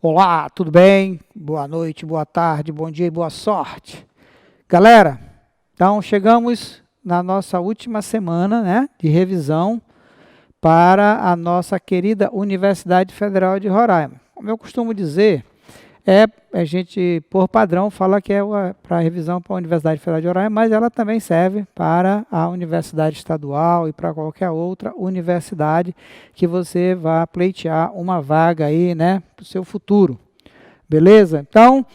Olá, tudo bem? Boa noite, boa tarde, bom dia e boa sorte. Galera, então chegamos na nossa última semana, né, de revisão para a nossa querida Universidade Federal de Roraima. Como eu costumo dizer, a gente, por padrão, fala que é para revisão para a Universidade Federal de Roraima, mas ela também serve para a Universidade Estadual e para qualquer outra universidade que você vá pleitear uma vaga aí, né, para o seu futuro. Beleza? Então,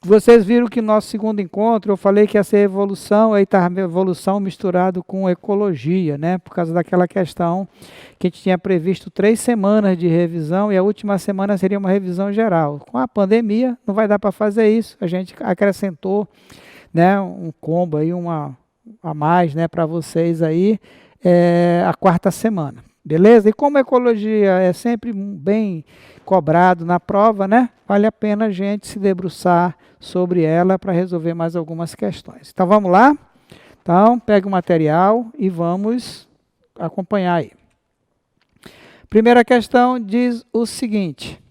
vocês viram que no nosso segundo encontro eu falei que ia ser evolução, aí estava evolução misturado com ecologia, né? Por causa daquela questão que a gente tinha previsto 3 semanas de revisão e a última semana seria uma revisão geral. Com a pandemia não vai dar para fazer isso, a gente acrescentou, né, um combo aí, a mais, né, para vocês aí, a 4ª semana. Beleza? E como a ecologia é sempre bem cobrado na prova, né? Vale a pena a gente se debruçar sobre ela para resolver mais algumas questões. Então vamos lá? Então pega o material e vamos acompanhar aí. Primeira questão diz o seguinte,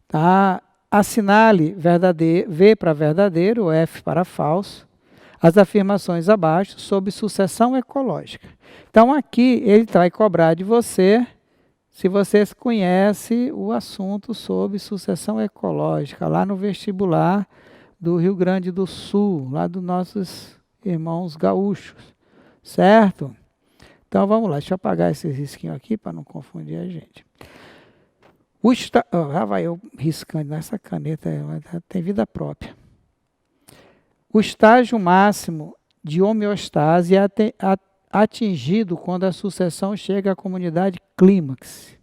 tá? Assinale V para verdadeiro, F para falso, as afirmações abaixo sobre sucessão ecológica. Então aqui ele vai cobrar de você se você conhece o assunto sobre sucessão ecológica, lá no vestibular do Rio Grande do Sul, lá dos nossos irmãos gaúchos, certo? Então vamos lá, deixa eu apagar esse risquinho aqui para não confundir a gente. Já vai eu riscando nessa caneta, tem vida própria. O estágio máximo de homeostase é atingido quando a sucessão chega à comunidade clímax.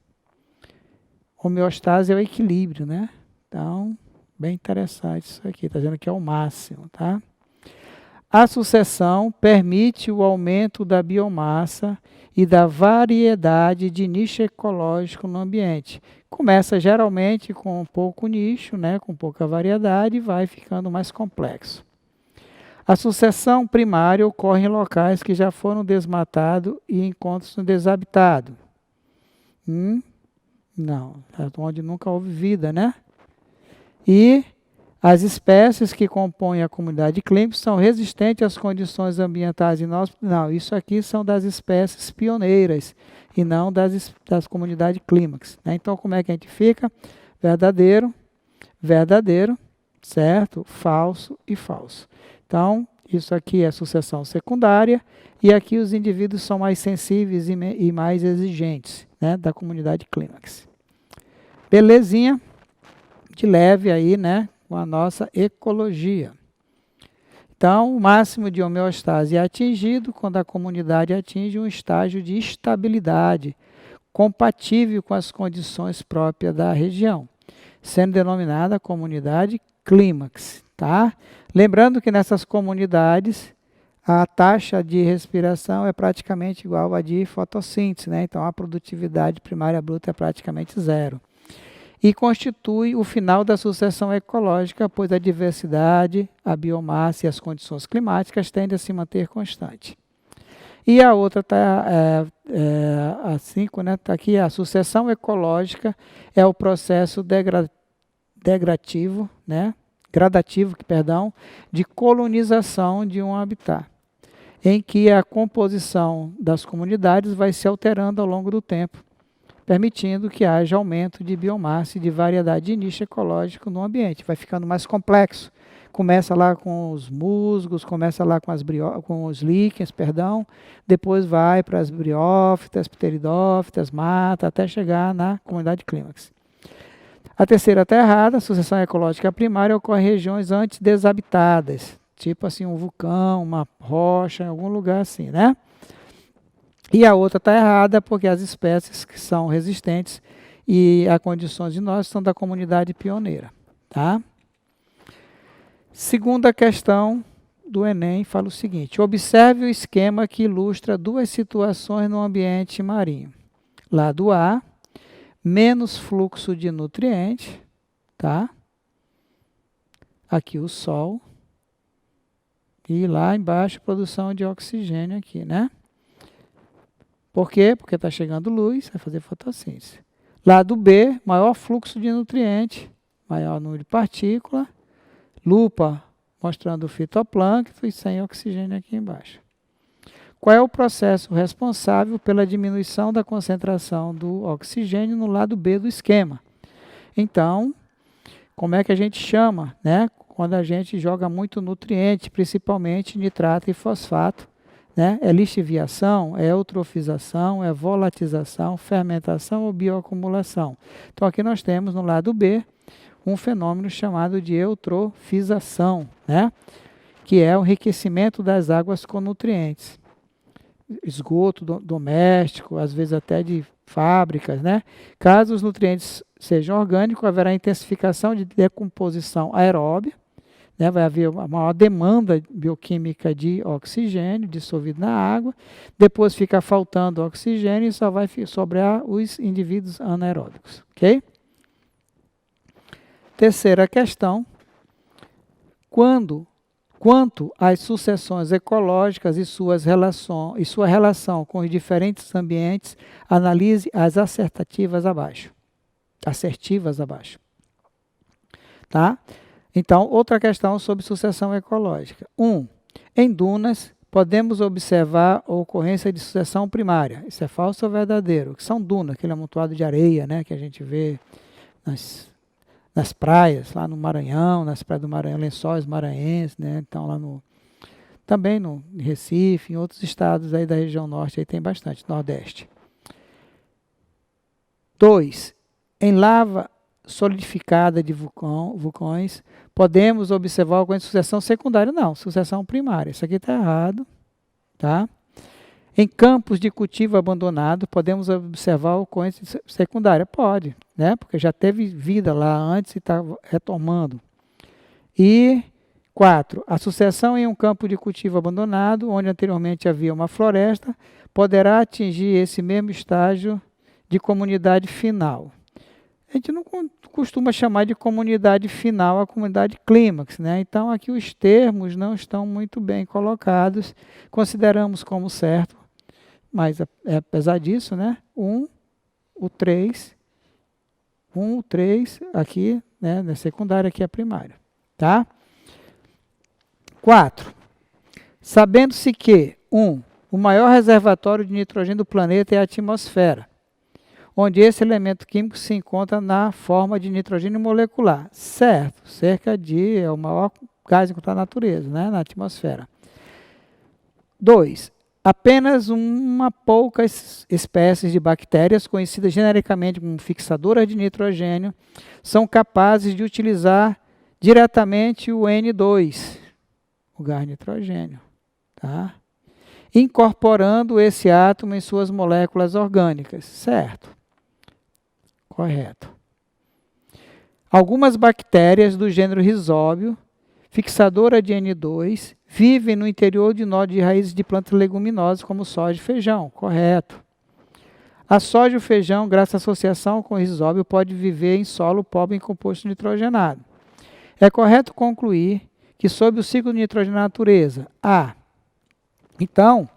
Homeostase é o equilíbrio, né? Então, bem interessante isso aqui, está dizendo que é o máximo, tá? A sucessão permite o aumento da biomassa e da variedade de nicho ecológico no ambiente. Começa geralmente com pouco nicho, né, com pouca variedade e vai ficando mais complexo. A sucessão primária ocorre em locais que já foram desmatados e encontram-se desabitados. Não, onde nunca houve vida, né? E as espécies que compõem a comunidade clímax são resistentes às condições ambientais inóspitas. Não, isso aqui são das espécies pioneiras e não das comunidades clímax, né? Então, como é que a gente fica? Verdadeiro, verdadeiro, certo? Falso e falso. Então, isso aqui é sucessão secundária, e aqui os indivíduos são mais sensíveis e mais exigentes, né, da comunidade clímax. Belezinha, de leve aí, né, com a nossa ecologia. Então, o máximo de homeostase é atingido quando a comunidade atinge um estágio de estabilidade, compatível com as condições próprias da região, sendo denominada comunidade clímax. Tá? Lembrando que nessas comunidades a taxa de respiração é praticamente igual à de fotossíntese, né? Então a produtividade primária bruta é praticamente zero. E constitui o final da sucessão ecológica, pois a diversidade, a biomassa e as condições climáticas tendem a se manter constante. E a outra está a 5, né? Está aqui, a sucessão ecológica é o processo gradativo, de colonização de um habitat, em que a composição das comunidades vai se alterando ao longo do tempo, permitindo que haja aumento de biomassa e de variedade de nicho ecológico no ambiente. Vai ficando mais complexo. Começa lá com os musgos, começa lá com os líquens, depois vai para as briófitas, pteridófitas, mata, até chegar na comunidade clímax. A terceira está errada, a sucessão ecológica primária ocorre em regiões antes desabitadas, tipo assim um vulcão, uma rocha, em algum lugar assim, né? E a outra está errada porque as espécies que são resistentes e a condições inóspitas são da comunidade pioneira, tá? Segunda questão do Enem fala o seguinte: observe o esquema que ilustra duas situações no ambiente marinho. Lado A, menos fluxo de nutrientes, tá? Aqui o sol. E lá embaixo, produção de oxigênio aqui, né? Por quê? Porque está chegando luz, vai fazer fotossíntese. Lado B, maior fluxo de nutriente, maior número de partícula, lupa mostrando o fitoplâncton e sem oxigênio aqui embaixo. Qual é o processo responsável pela diminuição da concentração do oxigênio no lado B do esquema? Então, como é que a gente chama, né? Quando a gente joga muito nutriente, principalmente nitrato e fosfato, né? É lixiviação, é eutrofização, é volatização, fermentação ou bioacumulação. Então, aqui nós temos no lado B um fenômeno chamado de eutrofização, né? Que é o enriquecimento das águas com nutrientes. Esgoto doméstico, às vezes até de fábricas, né? Caso os nutrientes sejam orgânicos, haverá intensificação de decomposição aeróbia, né? Vai haver uma maior demanda bioquímica de oxigênio dissolvido na água, depois fica faltando oxigênio e só vai sobrar os indivíduos anaeróbicos, ok? Terceira questão, quanto às sucessões ecológicas e sua relação com os diferentes ambientes, analise as assertivas abaixo. Tá? Então, outra questão sobre sucessão ecológica. 1. Em dunas, podemos observar a ocorrência de sucessão primária. Isso é falso ou verdadeiro? Que são dunas, aquele amontoado de areia, né, que a gente vê nas praias, lá no Maranhão, nas praias do Maranhão, Lençóis Maranhenses, né? Então também no Recife, em outros estados aí da região norte, aí tem bastante, nordeste. 2. Em lava solidificada de vulcões, podemos observar alguma sucessão secundária? Não, sucessão primária. Isso aqui está errado, tá? Em campos de cultivo abandonado, podemos observar a ocorrência secundária? Pode, né? Porque já teve vida lá antes e está retomando. E 4. A sucessão em um campo de cultivo abandonado, onde anteriormente havia uma floresta, poderá atingir esse mesmo estágio de comunidade final. A gente não costuma chamar de comunidade final a comunidade clímax, né? Então aqui os termos não estão muito bem colocados, consideramos como certo, mas apesar disso, né? O 3 aqui, né? Na secundária, aqui é a primária, tá? 4. Sabendo-se que, o maior reservatório de nitrogênio do planeta é a atmosfera, onde esse elemento químico se encontra na forma de nitrogênio molecular. Certo, é o maior gás encontrado na natureza, né? Na atmosfera. 2. Apenas poucas espécies de bactérias, conhecidas genericamente como fixadoras de nitrogênio, são capazes de utilizar diretamente o N2, o gás nitrogênio, tá? Incorporando esse átomo em suas moléculas orgânicas. Certo. Correto. Algumas bactérias do gênero Rhizóbio, fixadora de N2, vivem no interior de nó de raízes de plantas leguminosas, como soja e feijão. Correto. A soja e o feijão, graças à associação com o Rhizóbio, pode viver em solo pobre em composto nitrogenado. É correto concluir que, sob o ciclo de nitrogênio na natureza, Então,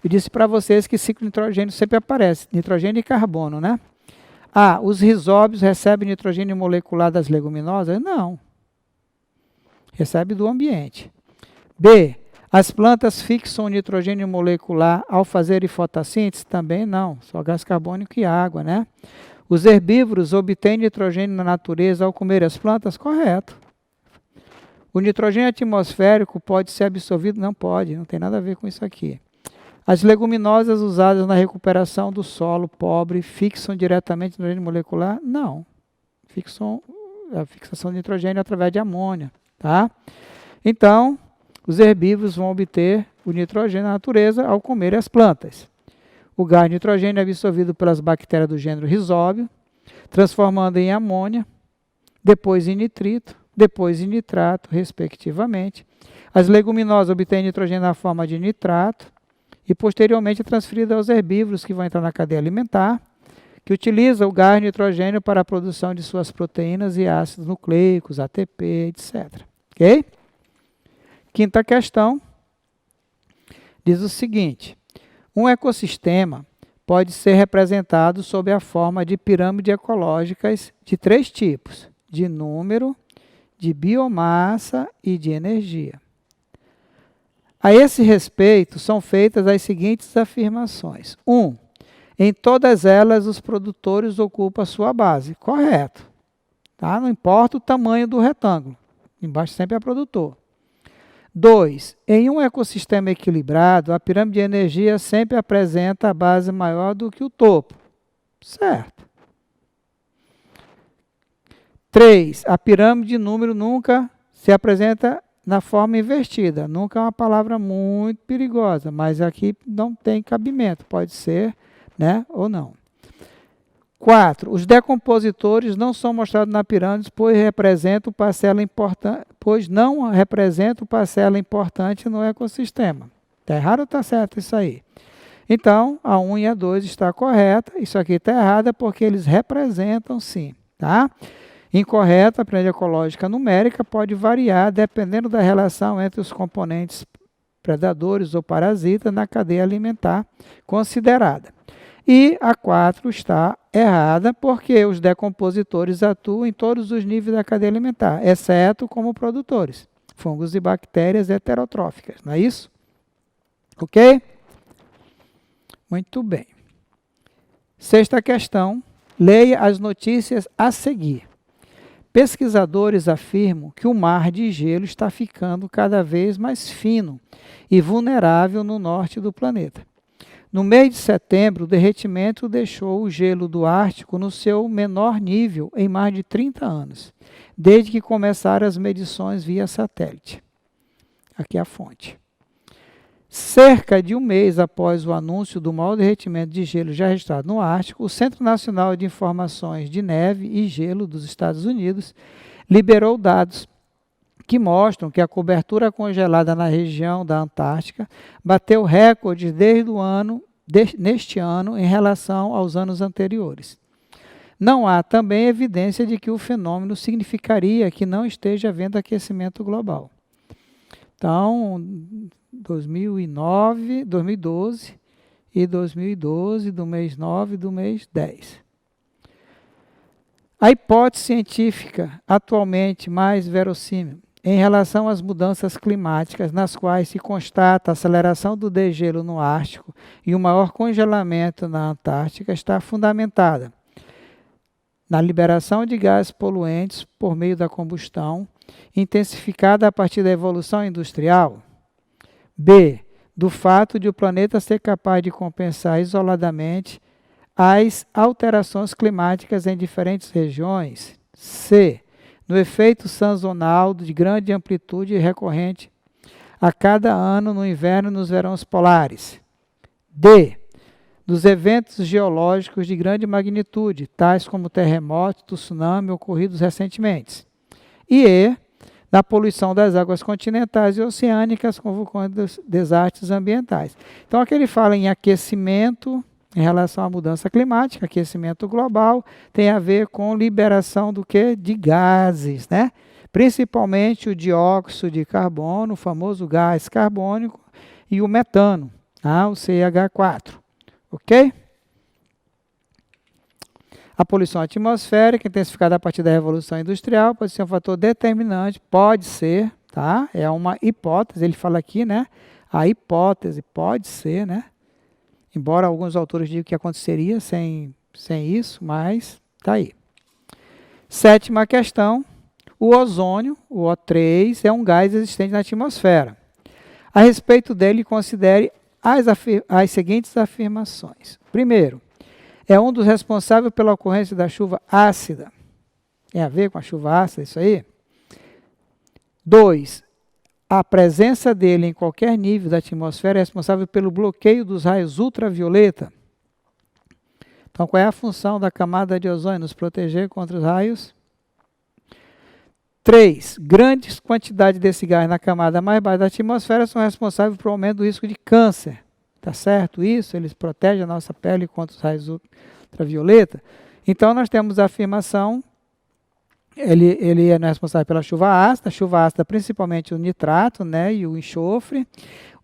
eu disse para vocês que ciclo de nitrogênio sempre aparece, nitrogênio e carbono, né? Os risóbios recebem nitrogênio molecular das leguminosas? Não. Recebe do ambiente. B. As plantas fixam o nitrogênio molecular ao fazerem fotossíntese? Também não. Só gás carbônico e água, né? Os herbívoros obtêm nitrogênio na natureza ao comer as plantas? Correto. O nitrogênio atmosférico pode ser absorvido? Não pode, não tem nada a ver com isso aqui. As leguminosas usadas na recuperação do solo pobre fixam diretamente o nitrogênio molecular? Não. Fixam a fixação de nitrogênio através de amônia, tá? Então, os herbívoros vão obter o nitrogênio na natureza ao comer as plantas. O gás nitrogênio é absorvido pelas bactérias do gênero Rhizóbio, transformando em amônia, depois em nitrito, depois em nitrato, respectivamente. As leguminosas obtêm nitrogênio na forma de nitrato e, posteriormente, é transferido aos herbívoros, que vão entrar na cadeia alimentar, que utiliza o gás nitrogênio para a produção de suas proteínas e ácidos nucleicos, ATP, etc. Ok? Quinta questão diz o seguinte: um ecossistema pode ser representado sob a forma de pirâmides ecológicas de 3 tipos: de número, de biomassa e de energia. A esse respeito, são feitas as seguintes afirmações. 1. Em todas elas, os produtores ocupam a sua base. Correto. Tá? Não importa o tamanho do retângulo. Embaixo sempre é produtor. 2. Em um ecossistema equilibrado, a pirâmide de energia sempre apresenta a base maior do que o topo. Certo. 3. A pirâmide de número nunca se apresenta na forma invertida. Nunca é uma palavra muito perigosa, mas aqui não tem cabimento. Pode ser, né, ou não. 4. Os decompositores não são mostrados na pirâmide, pois não representam parcela importante no ecossistema. Está errado ou está certo isso aí? Então, a 1 e a 2 está correta. Isso aqui está errado porque eles representam sim. Tá? Incorreta, a pirâmide ecológica numérica pode variar dependendo da relação entre os componentes predadores ou parasitas na cadeia alimentar considerada. E a 4 está errada porque os decompositores atuam em todos os níveis da cadeia alimentar, exceto como produtores, fungos e bactérias heterotróficas, não é isso? Ok? Muito bem. 6ª questão, leia as notícias a seguir. Pesquisadores afirmam que o mar de gelo está ficando cada vez mais fino e vulnerável no norte do planeta. No mês de setembro, o derretimento deixou o gelo do Ártico no seu menor nível em mais de 30 anos, desde que começaram as medições via satélite. Aqui é a fonte. Cerca de um mês após o anúncio do maior derretimento de gelo já registrado no Ártico, o Centro Nacional de Informações de Neve e Gelo dos Estados Unidos liberou dados que mostram que a cobertura congelada na região da Antártica bateu recordes neste ano em relação aos anos anteriores. Não há também evidência de que o fenômeno significaria que não esteja havendo aquecimento global. Então, 2012 e 2012, do mês 9 e do mês 10. A hipótese científica atualmente mais verossímil em relação às mudanças climáticas, nas quais se constata a aceleração do degelo no Ártico e o maior congelamento na Antártica, está fundamentada na liberação de gases poluentes por meio da combustão, intensificada a partir da evolução industrial. B. Do fato de o planeta ser capaz de compensar isoladamente as alterações climáticas em diferentes regiões. C. No efeito sazonal de grande amplitude recorrente a cada ano no inverno e nos verões polares. D. Dos eventos geológicos de grande magnitude, tais como terremotos, tsunami ocorridos recentemente. E E. Da poluição das águas continentais e oceânicas com vulcões dos desastres ambientais. Então, aqui ele fala em aquecimento em relação à mudança climática, aquecimento global, tem a ver com liberação do quê? De gases, né? Principalmente o dióxido de carbono, o famoso gás carbônico, e o metano, tá? O CH4, ok? A poluição atmosférica, intensificada a partir da Revolução Industrial, pode ser um fator determinante, pode ser, tá? É uma hipótese, ele fala aqui, né? A hipótese pode ser, né? Embora alguns autores digam que aconteceria sem isso, mas está aí. 7ª questão, o ozônio, o O3, é um gás existente na atmosfera. A respeito dele, considere as seguintes afirmações. Primeiro, é um dos responsáveis pela ocorrência da chuva ácida. Tem a ver com a chuva ácida, isso aí? 2. A presença dele em qualquer nível da atmosfera é responsável pelo bloqueio dos raios ultravioleta. Então, qual é a função da camada de ozônio? Nos proteger contra os raios. 3. Grandes quantidades desse gás na camada mais baixa da atmosfera são responsáveis pelo aumento do risco de câncer. Tá certo isso? Eles protegem a nossa pele contra os raios ultravioleta. Então, nós temos a afirmação, ele é responsável pela chuva ácida principalmente o nitrato, né, e o enxofre.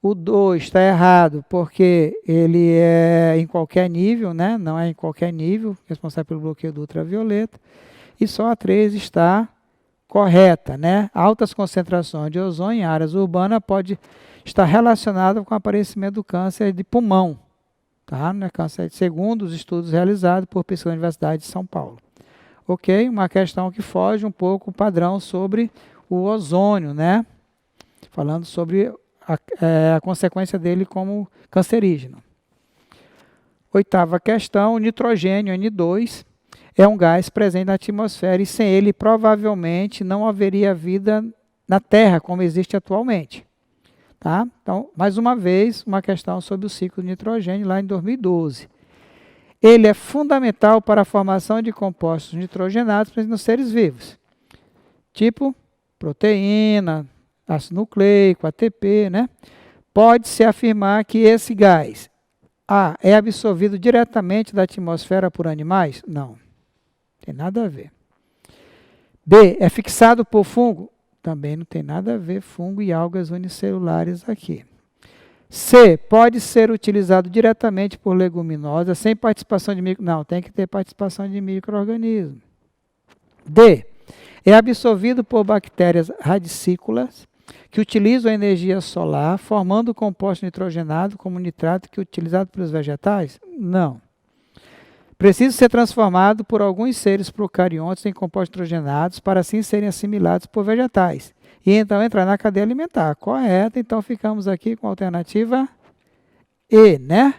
O 2 está errado, porque ele é em qualquer nível, né? Não é em qualquer nível, responsável pelo bloqueio do ultravioleta. E só a 3 está correta, né? Altas concentrações de ozônio em áreas urbanas pode estar relacionada com o aparecimento do câncer de pulmão, tá? Não é câncer, segundo os estudos realizados por pessoas da Universidade de São Paulo. Ok? Uma questão que foge um pouco o padrão sobre o ozônio, né? Falando sobre a consequência dele como cancerígeno. Oitava questão, o nitrogênio N2 é um gás presente na atmosfera e sem ele provavelmente não haveria vida na Terra como existe atualmente. Tá? Então, mais uma vez, uma questão sobre o ciclo do nitrogênio lá em 2012. Ele é fundamental para a formação de compostos nitrogenados nos seres vivos, tipo proteína, ácido nucleico, ATP, né? Pode-se afirmar que esse gás A é absorvido diretamente da atmosfera por animais? Não, tem nada a ver. B, é fixado por fungo? Também não tem nada a ver fungo e algas unicelulares aqui. C, pode ser utilizado diretamente por leguminosas sem participação de não, tem que ter participação de micro-organismos. D, é absorvido por bactérias radicículas que utilizam a energia solar, formando composto nitrogenado como nitrato que é utilizado pelos vegetais? Não. Precisa ser transformado por alguns seres procariontes em compostos nitrogenados para assim serem assimilados por vegetais. E então entrar na cadeia alimentar. Correto, então ficamos aqui com a alternativa E, né?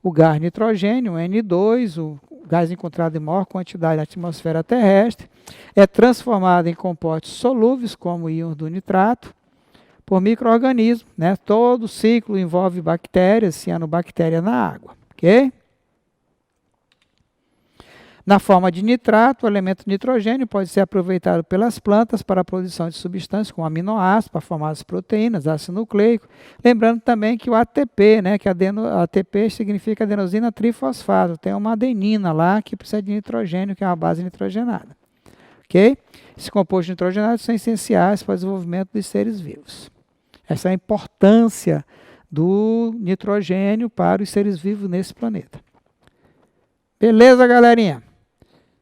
O gás nitrogênio, o N2, o gás encontrado em maior quantidade na atmosfera terrestre, é transformado em compostos solúveis, como íons do nitrato, por micro-organismos, né? Todo o ciclo envolve bactérias, cianobactéria na água, ok? Na forma de nitrato, o elemento nitrogênio pode ser aproveitado pelas plantas para a produção de substâncias como aminoácidos, para formar as proteínas, ácido nucleico. Lembrando também que o ATP, né, que ATP significa adenosina trifosfato, tem uma adenina lá que precisa de nitrogênio, que é uma base nitrogenada. Ok? Esses compostos nitrogenados são essenciais para o desenvolvimento dos seres vivos. Essa é a importância do nitrogênio para os seres vivos nesse planeta. Beleza, galerinha?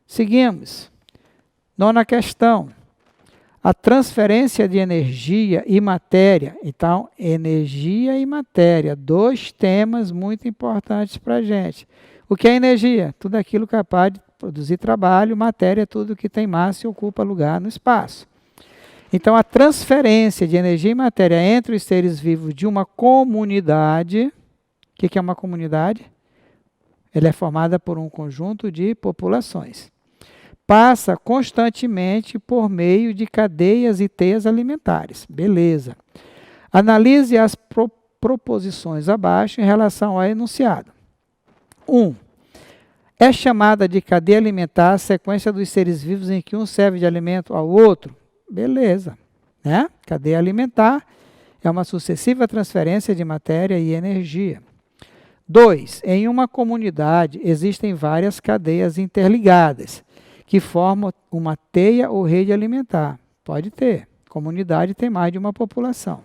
Seguimos. Nona questão. A transferência de energia e matéria. Então, energia e matéria. Dois temas muito importantes para a gente. O que é energia? Tudo aquilo capaz de produzir trabalho. Matéria é tudo que tem massa e ocupa lugar no espaço. Então, a transferência de energia e matéria entre os seres vivos de uma comunidade. O que é uma comunidade? Ela é formada por um conjunto de populações. Passa constantemente por meio de cadeias e teias alimentares. Beleza. Analise as proposições abaixo em relação ao enunciado. 1. É chamada de cadeia alimentar a sequência dos seres vivos em que um serve de alimento ao outro? Beleza. Né? Cadeia alimentar é uma sucessiva transferência de matéria e energia. 2. Em uma comunidade existem várias cadeias interligadas que formam uma teia ou rede alimentar. Pode ter. Comunidade tem mais de uma população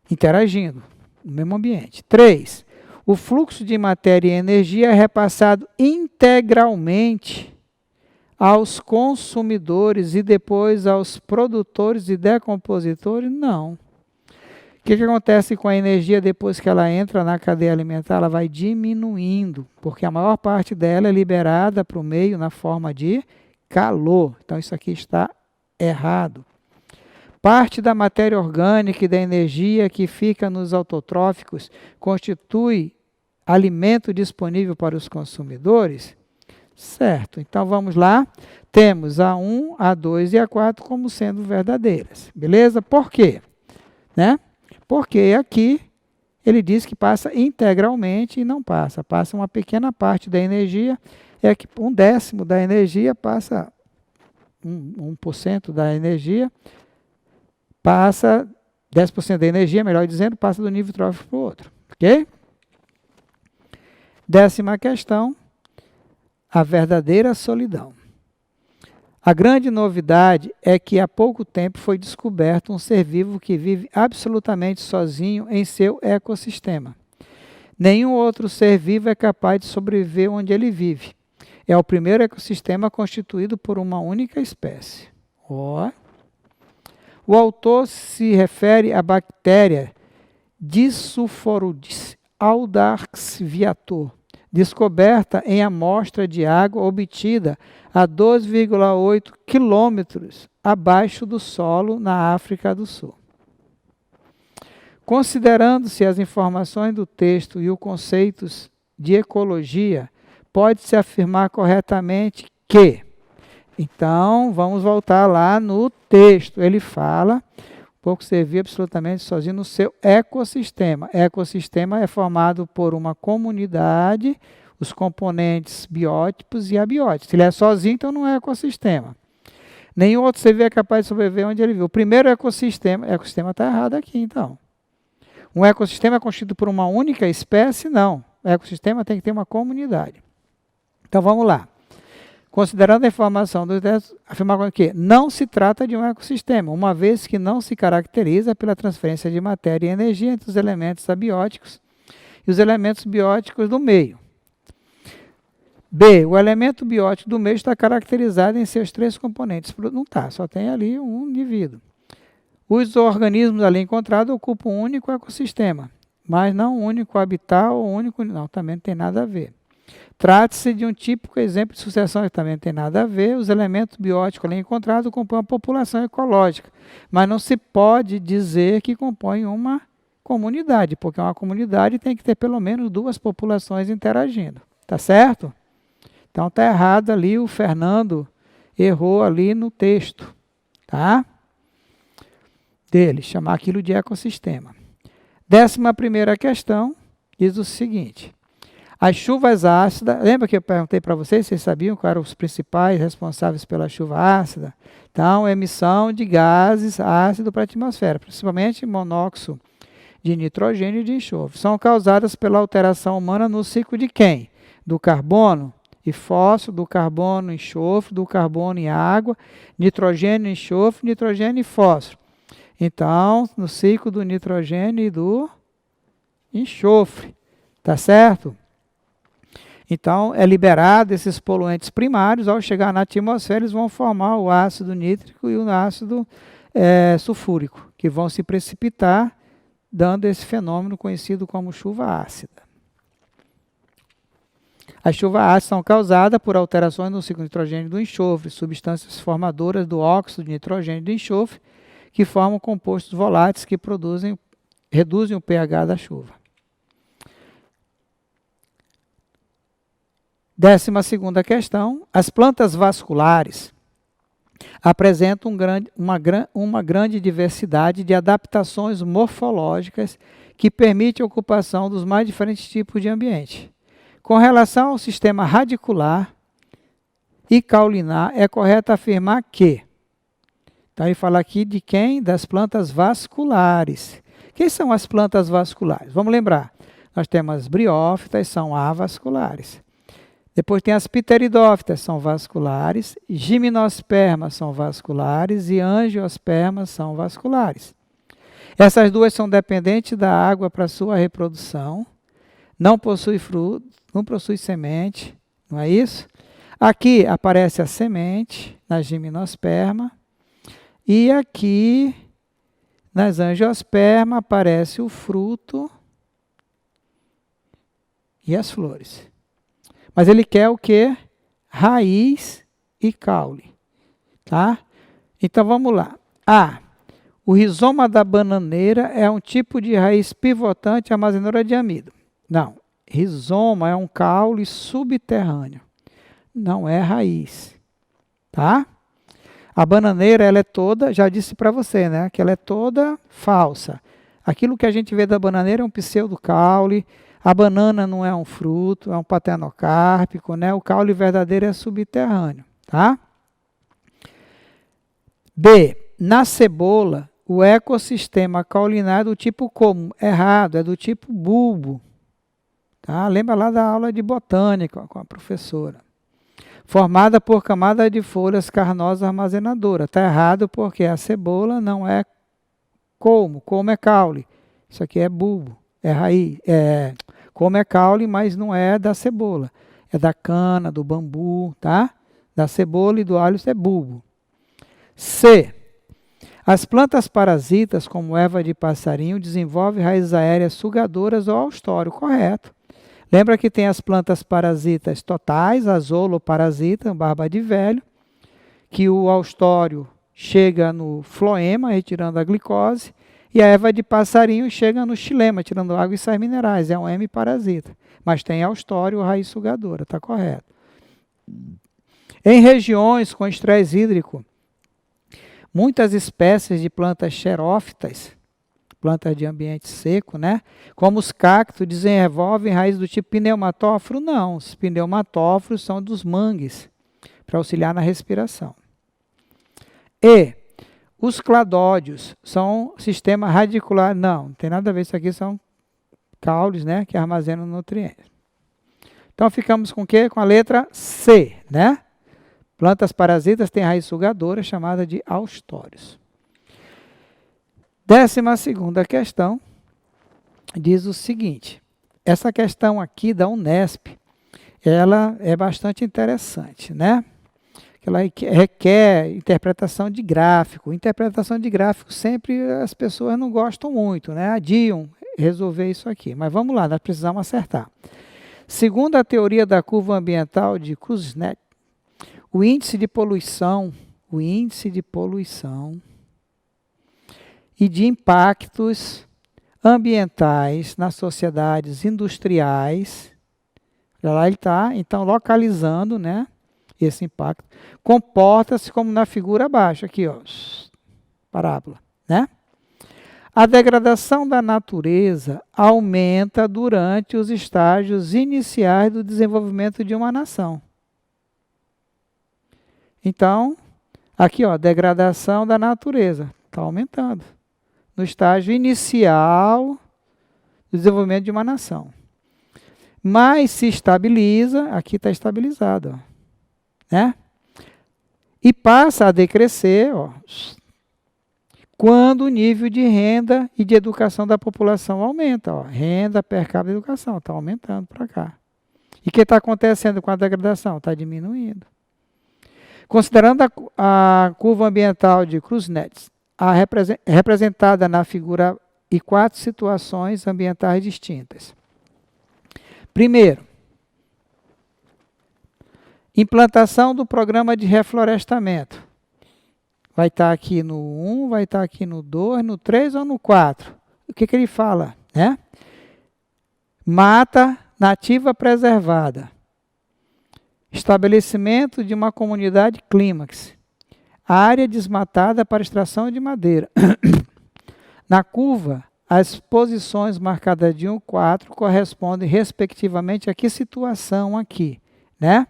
interagindo no mesmo ambiente. 3. O fluxo de matéria e energia é repassado integralmente aos consumidores e depois aos produtores e decompositores? Não. O que acontece com a energia depois que ela entra na cadeia alimentar? Ela vai diminuindo, porque a maior parte dela é liberada para o meio na forma de calor. Então, isso aqui está errado. Parte da matéria orgânica e da energia que fica nos autotróficos constitui alimento disponível para os consumidores? Certo. Então, vamos lá. Temos a 1, a 2 e a 4 como sendo verdadeiras. Beleza? Por quê? Né? Porque aqui ele diz que passa integralmente e não passa. Passa uma pequena parte da energia, é que 1/10 da energia passa, 1% da energia, passa 10% da energia, melhor dizendo, passa do nível trófico para o outro. Ok? 10ª questão, a verdadeira solidão. A grande novidade é que há pouco tempo foi descoberto um ser vivo que vive absolutamente sozinho em seu ecossistema. Nenhum outro ser vivo é capaz de sobreviver onde ele vive. É o primeiro ecossistema constituído por uma única espécie. Oh. O autor se refere à bactéria Disulphoruris audax viator, descoberta em amostra de água obtida a 2,8 quilômetros abaixo do solo na África do Sul. Considerando-se as informações do texto e os conceitos de ecologia, pode-se afirmar corretamente que... Então, vamos voltar lá no texto. Ele fala, pouco ser vive absolutamente sozinho no seu ecossistema. Ecossistema é formado por uma comunidade, os componentes bióticos e abióticos. Se ele é sozinho, então não é ecossistema. Nenhum outro ser vivo é capaz de sobreviver onde ele vive. O primeiro ecossistema está errado aqui, então. Um ecossistema é constituído por uma única espécie? Não. O ecossistema tem que ter uma comunidade. Então, vamos lá. Considerando a informação do texto, afirmar que não se trata de um ecossistema, uma vez que não se caracteriza pela transferência de matéria e energia entre os elementos abióticos e os elementos bióticos do meio. B. O elemento biótico do meio está caracterizado em seus três componentes. Não está, só tem ali um indivíduo. Os organismos ali encontrados ocupam um único ecossistema, mas não um único habitat ou único... Não, também não tem nada a ver. Trata-se de um típico exemplo de sucessão que também não tem nada a ver. Os elementos bióticos ali encontrados compõem uma população ecológica, mas não se pode dizer que compõem uma comunidade, porque uma comunidade tem que ter pelo menos duas populações interagindo. Tá certo? Então está errado ali, o Fernando errou ali no texto, tá? Dele, chamar aquilo de ecossistema. 11ª questão diz o seguinte: as chuvas ácidas, lembra que eu perguntei para vocês sabiam quais eram os principais responsáveis pela chuva ácida? Então, emissão de gases ácidos para a atmosfera, principalmente monóxido de nitrogênio e de enxofre. São causadas pela alteração humana no ciclo de quem? Do carbono e fósforo, do carbono e enxofre, do carbono e água, nitrogênio e enxofre, nitrogênio e fósforo. Então, no ciclo do nitrogênio e do enxofre, tá certo? Então, é liberado esses poluentes primários, ao chegar na atmosfera, eles vão formar o ácido nítrico e o ácido sulfúrico, que vão se precipitar, dando esse fenômeno conhecido como chuva ácida. As chuvas ácidas são causadas por alterações no ciclo de nitrogênio do enxofre, substâncias formadoras do óxido de nitrogênio do enxofre, que formam compostos voláteis que reduzem o pH da chuva. 12ª questão. As plantas vasculares apresentam uma grande diversidade de adaptações morfológicas que permite a ocupação dos mais diferentes tipos de ambiente. Com relação ao sistema radicular e caulinar, é correto afirmar que... Então, ele fala aqui de quem? Das plantas vasculares. Quem são as plantas vasculares? Vamos lembrar. Nós temos as briófitas, são avasculares. Depois tem as pteridófitas, são vasculares. Gimnospermas são vasculares e angiospermas são vasculares. Essas duas são dependentes da água para sua reprodução. Não possui fruto, não possui semente, não é isso? Aqui aparece a semente na gimnosperma. E aqui, nas angiospermas, aparece o fruto e as flores. Mas ele quer o quê? Raiz e caule. Tá? Então, vamos lá. A. O rizoma da bananeira é um tipo de raiz pivotante armazenadora de amido. Não. Rizoma é um caule subterrâneo. Não é raiz. Tá? A bananeira, ela é toda, já disse para você, né? Que ela é toda falsa. Aquilo que a gente vê da bananeira é um pseudocaule. A banana não é um fruto, é um patenocárpico, né? O caule verdadeiro é subterrâneo, tá? B. Na cebola, o ecossistema caulinar é do tipo como? Errado, é do tipo bulbo. Tá? Lembra lá da aula de botânica com a professora. formada por camada de folhas carnosas armazenadoras. Está errado porque a cebola não é colmo é caule. Isso aqui é bulbo, é raiz. Colmo é caule, mas não é da cebola. É da cana, do bambu, tá? Da cebola e do alho, isso é bulbo. C. As plantas parasitas, como erva de passarinho, desenvolvem raízes aéreas sugadoras ou austóreo, correto. Lembra que tem as plantas parasitas totais, a zooparasita, barba de velho, que o austóreo chega no floema, retirando a glicose, e a erva de passarinho chega no xilema, tirando água e sais minerais, é um M-parasita. Mas tem austóreo, raiz sugadora, está correto. Em regiões com estresse hídrico, muitas espécies de plantas xerófitas, plantas de ambiente seco, né? Como os cactos, desenvolvem raízes do tipo pneumatóforo? Não, os pneumatóforos são dos mangues, para auxiliar na respiração. E os cladódios são sistema radicular? Não tem nada a ver, isso aqui são caules, né? Que armazenam nutrientes. Então ficamos com o quê? Com a letra C, né? Plantas parasitas têm raiz sugadora, chamada de austórios. 12ª questão diz o seguinte, essa questão aqui da Unesp, ela é bastante interessante, né? Ela requer interpretação de gráfico. Interpretação de gráfico sempre as pessoas não gostam muito, né? Adiam resolver isso aqui. Mas vamos lá, nós precisamos acertar. Segundo a teoria da curva ambiental de Kuznets, o índice de poluição e de impactos ambientais nas sociedades industriais, lá ele está, então, localizando, né, esse impacto, comporta-se como na figura abaixo, aqui, ó, parábola, né? A degradação da natureza aumenta durante os estágios iniciais do desenvolvimento de uma nação. Então, aqui, ó, degradação da natureza, está aumentando. No estágio inicial do desenvolvimento de uma nação. Mas se estabiliza, aqui está estabilizado, ó, né? E passa a decrescer, ó, quando o nível de renda e de educação da população aumenta. Ó, renda per capita de educação, está aumentando para cá. E o que está acontecendo com a degradação? Está diminuindo. Considerando a curva ambiental de Kuznets, representada na figura e 4 situações ambientais distintas. Primeiro, implantação do programa de reflorestamento. Vai estar aqui no 1, vai estar aqui no 2, no 3 ou no 4. O que ele fala, né? Mata nativa preservada. Estabelecimento de uma comunidade clímax. Área desmatada para extração de madeira. Na curva, as posições marcadas de 1 a 4 correspondem respectivamente a que situação aqui, né?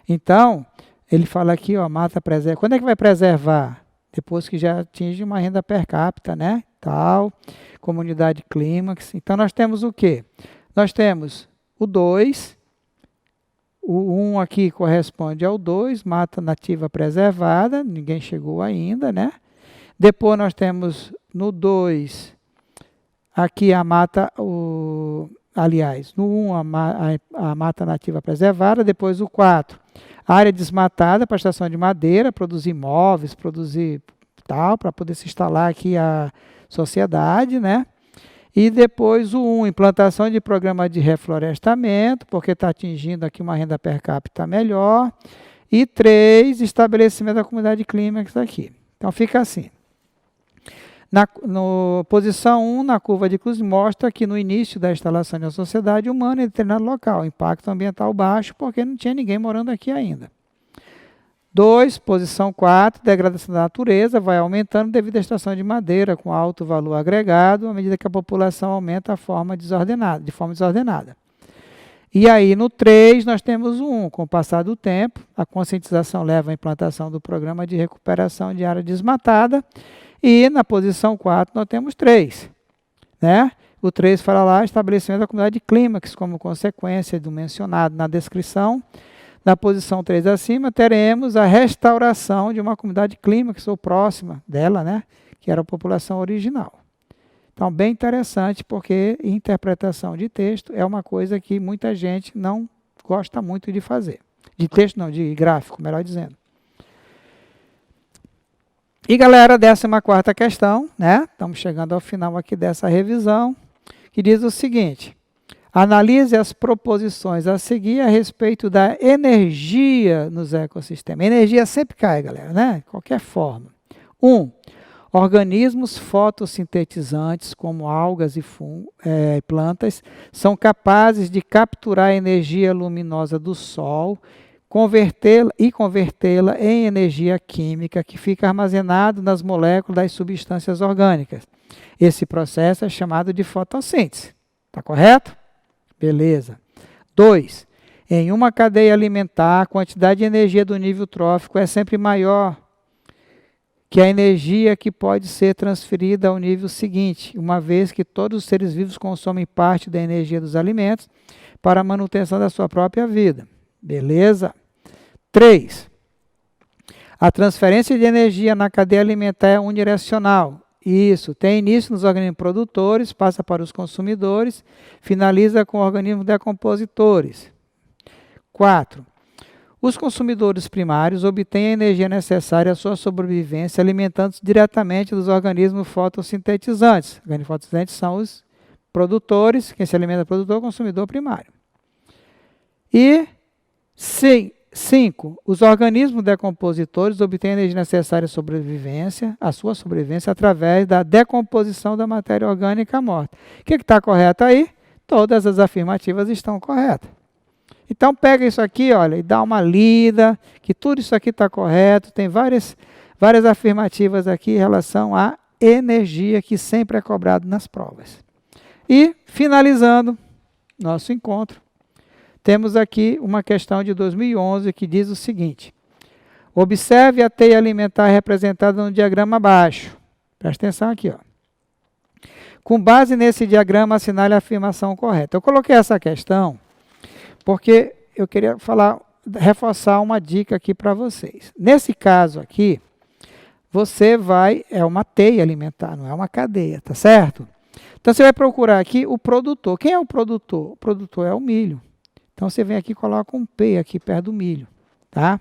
Então, ele fala aqui, ó, mata preserva. Quando é que vai preservar? Depois que já atinge uma renda per capita, né? Tal, comunidade clímax. Então, nós temos o quê? Nós temos o 2, o 1 aqui corresponde ao 2, mata nativa preservada, ninguém chegou ainda, né? Depois nós temos no 2, aqui a mata, aliás, no 1 a mata nativa preservada, depois o 4, área desmatada para extração de madeira, produzir móveis, produzir tal, para poder se instalar aqui a sociedade, né? E depois o 1, implantação de programa de reflorestamento, porque está atingindo aqui uma renda per capita melhor. E 3, estabelecimento da comunidade clímax aqui. Então fica assim. No posição 1, na curva de Kuznets, mostra que no início da instalação de uma sociedade humana em determinado local, impacto ambiental baixo, porque não tinha ninguém morando aqui ainda. 2, posição 4, degradação da natureza, vai aumentando devido à extração de madeira com alto valor agregado, à medida que a população aumenta de forma desordenada. E aí, no 3, nós temos o 1. Com o passar do tempo, a conscientização leva à implantação do programa de recuperação de área desmatada. E na posição 4, nós temos 3. Né? O 3 fala lá, estabelecimento da comunidade clímax, como consequência do mencionado na descrição Na posição 3 acima, teremos a restauração de uma comunidade clímax ou próxima dela, né? Que era a população original. Então, bem interessante, porque interpretação de texto é uma coisa que muita gente não gosta muito de fazer. De texto não, de gráfico, melhor dizendo. E galera, 14ª questão, né? Estamos chegando ao final aqui dessa revisão, que diz o seguinte: analise as proposições a seguir a respeito da energia nos ecossistemas. Energia sempre cai, galera, né? De qualquer forma. 1. Organismos fotossintetizantes, como algas e plantas, são capazes de capturar a energia luminosa do Sol, convertê-la em energia química que fica armazenada nas moléculas das substâncias orgânicas. Esse processo é chamado de fotossíntese. Está correto? Beleza. 2. Em uma cadeia alimentar, a quantidade de energia do nível trófico é sempre maior que a energia que pode ser transferida ao nível seguinte, uma vez que todos os seres vivos consomem parte da energia dos alimentos para a manutenção da sua própria vida. Beleza? 3. A transferência de energia na cadeia alimentar é unidirecional. Isso, tem início nos organismos produtores, passa para os consumidores, finaliza com organismos decompositores. 4. Os consumidores primários obtêm a energia necessária à sua sobrevivência, alimentando-se diretamente dos organismos fotossintetizantes. Os organismos fotossintetizantes são os produtores, quem se alimenta é o produtor, o consumidor primário. E 5. Os organismos decompositores obtêm a energia necessária à sua sobrevivência, através da decomposição da matéria orgânica morta. O que está correto aí? Todas as afirmativas estão corretas. Então, pega isso aqui, olha, e dá uma lida, que tudo isso aqui está correto. Tem várias afirmativas aqui em relação à energia, que sempre é cobrado nas provas. E, finalizando nosso encontro, temos aqui uma questão de 2011 que diz o seguinte: observe a teia alimentar representada no diagrama abaixo. Presta atenção aqui, ó. Com base nesse diagrama, assinale a afirmação correta. Eu coloquei essa questão porque eu queria reforçar uma dica aqui para vocês. Nesse caso aqui, é uma teia alimentar, não é uma cadeia, tá certo? Então, você vai procurar aqui o produtor. Quem é o produtor? O produtor é o milho. Então, você vem aqui e coloca um P aqui perto do milho, tá?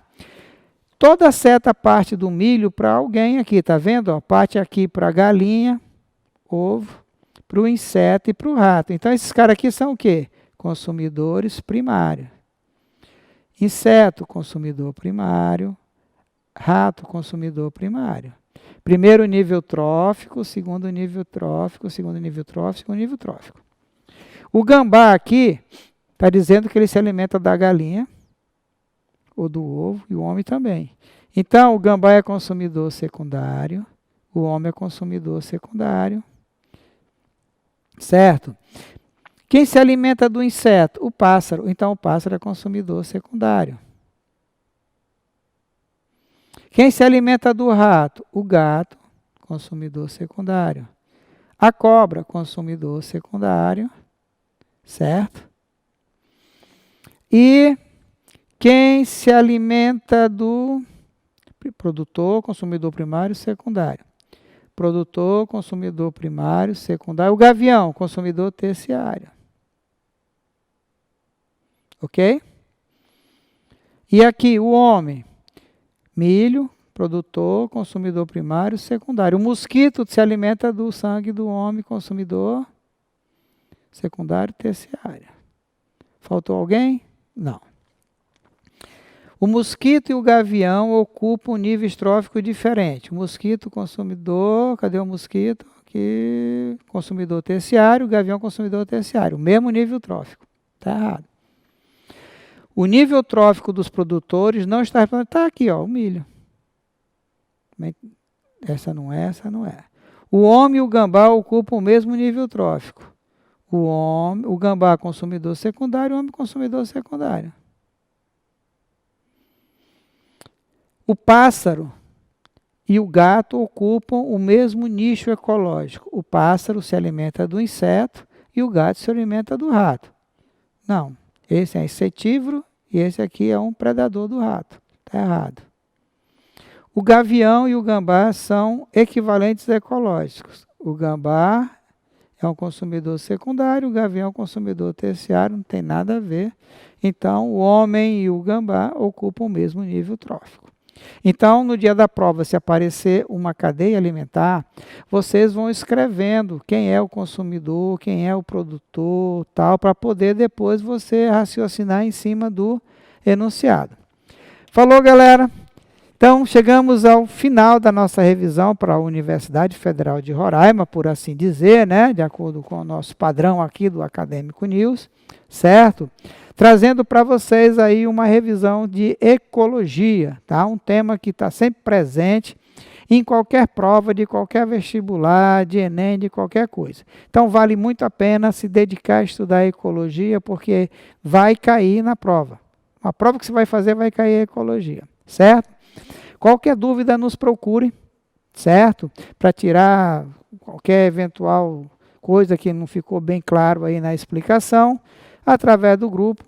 Toda certa parte do milho para alguém aqui, tá vendo? Ó, parte aqui para a galinha, ovo, para o inseto e para o rato. Então, esses caras aqui são o quê? Consumidores primários. Inseto, consumidor primário. Rato, consumidor primário. Primeiro nível trófico, segundo nível trófico, segundo nível trófico, segundo nível trófico. O gambá aqui está dizendo que ele se alimenta da galinha ou do ovo, e o homem também. Então, o gambá é consumidor secundário, o homem é consumidor secundário. Certo? Quem se alimenta do inseto? O pássaro. Então, o pássaro é consumidor secundário. Quem se alimenta do rato? O gato, consumidor secundário. A cobra, consumidor secundário. Certo? E quem se alimenta do produtor, consumidor primário, secundário. Produtor, consumidor primário, secundário. O gavião, consumidor terciário. Ok? E aqui, o homem, milho, produtor, consumidor primário, secundário. O mosquito se alimenta do sangue do homem, consumidor secundário, terciário. Faltou alguém? Não. O mosquito e o gavião ocupam níveis tróficos diferentes. O mosquito, consumidor, cadê o mosquito? Aqui, consumidor terciário, o gavião, consumidor terciário. O mesmo nível trófico. Está errado. O nível trófico dos produtores não está... Está aqui, ó, o milho. Essa não é, essa não é. O homem e o gambá ocupam o mesmo nível trófico. O gambá consumidor secundário, o homem consumidor secundário. O pássaro e o gato ocupam o mesmo nicho ecológico. O pássaro se alimenta do inseto e o gato se alimenta do rato. Não, esse é insetívoro e esse aqui é um predador do rato. Está errado. O gavião e o gambá são equivalentes ecológicos. O gambá é um consumidor secundário, o gavião é um consumidor terciário, não tem nada a ver. Então, o homem e o gambá ocupam o mesmo nível trófico. Então, no dia da prova, se aparecer uma cadeia alimentar, vocês vão escrevendo quem é o consumidor, quem é o produtor, tal, para poder depois você raciocinar em cima do enunciado. Falou, galera? Então, chegamos ao final da nossa revisão para a Universidade Federal de Roraima, por assim dizer, né? De acordo com o nosso padrão aqui do Acadêmico News, certo? Trazendo para vocês aí uma revisão de ecologia, tá? Um tema que está sempre presente em qualquer prova, de qualquer vestibular, de Enem, de qualquer coisa. Então, vale muito a pena se dedicar a estudar ecologia, porque vai cair na prova. A prova que você vai fazer vai cair a ecologia, certo? Qualquer dúvida, nos procure, certo? Para tirar qualquer eventual coisa que não ficou bem claro aí na explicação, através do grupo,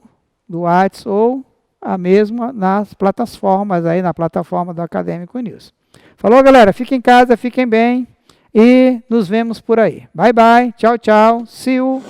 do WhatsApp ou a mesma nas plataformas, aí na plataforma do Acadêmico News. Falou, galera? Fiquem em casa, fiquem bem e nos vemos por aí. Bye, bye. Tchau, tchau. See you.